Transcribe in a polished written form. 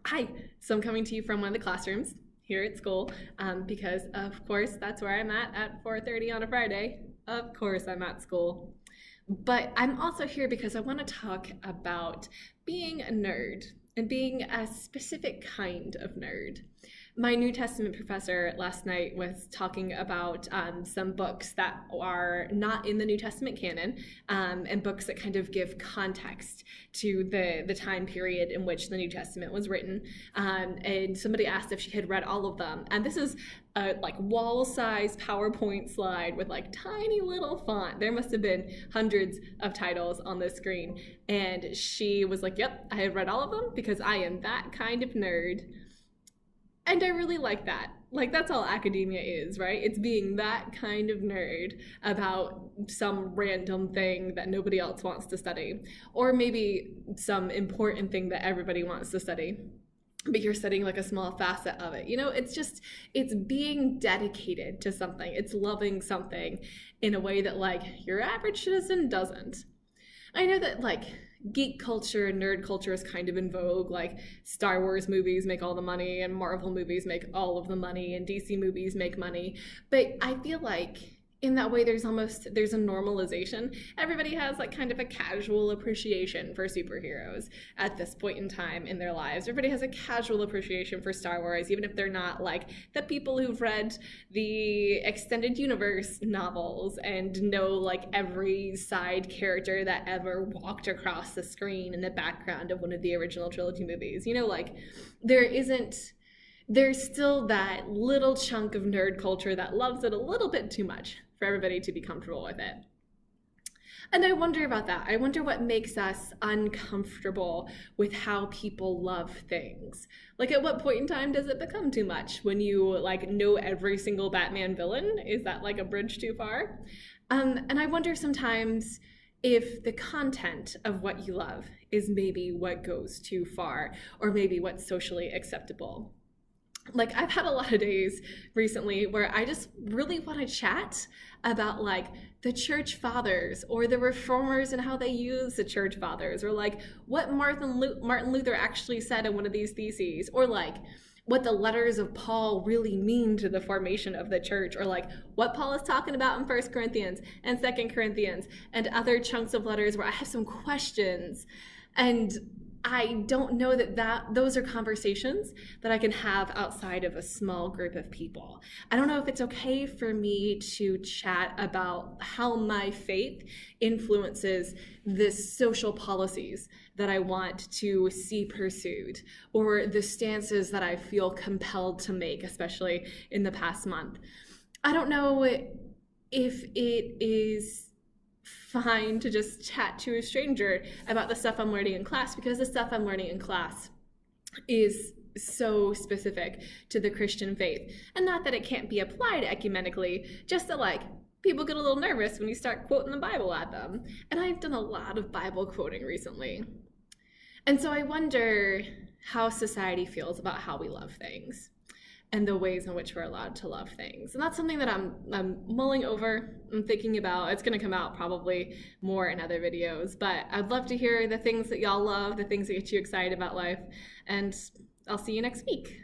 Hi, so I'm coming to you from one of the classrooms here at school because, of course, that's where I'm at 4:30 on a Friday. Of course, I'm at school. But I'm also here because I want to talk about being a nerd and being a specific kind of nerd. My New Testament professor last night was talking about some books that are not in the New Testament canon, and books that kind of give context to the time period in which the New Testament was written. And somebody asked if she had read all of them. And this is a like wall-size PowerPoint slide with like tiny little font. There must have been hundreds of titles on this screen. And she was like, yep, I have read all of them because I am that kind of nerd. And I really like that. Like, that's all academia is, right? It's being that kind of nerd about some random thing that nobody else wants to study, or maybe some important thing that everybody wants to study, but you're studying like a small facet of it. You know, it's being dedicated to something. It's loving something in a way that like your average citizen doesn't. I know that like geek culture and nerd culture is kind of in vogue. Like Star Wars movies make all the money and Marvel movies make all of the money and DC movies make money. But I feel like in that way there's a normalization. Everybody has like kind of a casual appreciation for superheroes at this point in time in their lives. Everybody has a casual appreciation for Star Wars, even if they're not like the people who've read the extended universe novels and know like every side character that ever walked across the screen in the background of one of the original trilogy movies. You know, like there's still that little chunk of nerd culture that loves it a little bit too much for everybody to be comfortable with it. And I wonder about that. I wonder what makes us uncomfortable with how people love things. Like, at what point in time does it become too much? When you like know every single Batman villain? Is that like a bridge too far? And I wonder sometimes if the content of what you love is maybe what goes too far, or maybe what's socially acceptable. Like, I've had a lot of days recently where I just really want to chat about like the church fathers or the reformers and how they use the church fathers, or like what Martin Luther actually said in one of these theses, or like what the letters of Paul really mean to the formation of the church, or like what Paul is talking about in 1 Corinthians and 2 Corinthians and other chunks of letters where I have some questions. And I don't know that those are conversations that I can have outside of a small group of people. I don't know if it's okay for me to chat about how my faith influences the social policies that I want to see pursued, or the stances that I feel compelled to make, especially in the past month. I don't know if it is fine to just chat to a stranger about the stuff I'm learning in class, because the stuff I'm learning in class is so specific to the Christian faith. And not that it can't be applied ecumenically, just that like people get a little nervous when you start quoting the Bible at them. And I've done a lot of Bible quoting recently. And so I wonder how society feels about how we love things and the ways in which we're allowed to love things. And that's something that I'm mulling over, I'm thinking about. It's gonna come out probably more in other videos, but I'd love to hear the things that y'all love, the things that get you excited about life, and I'll see you next week.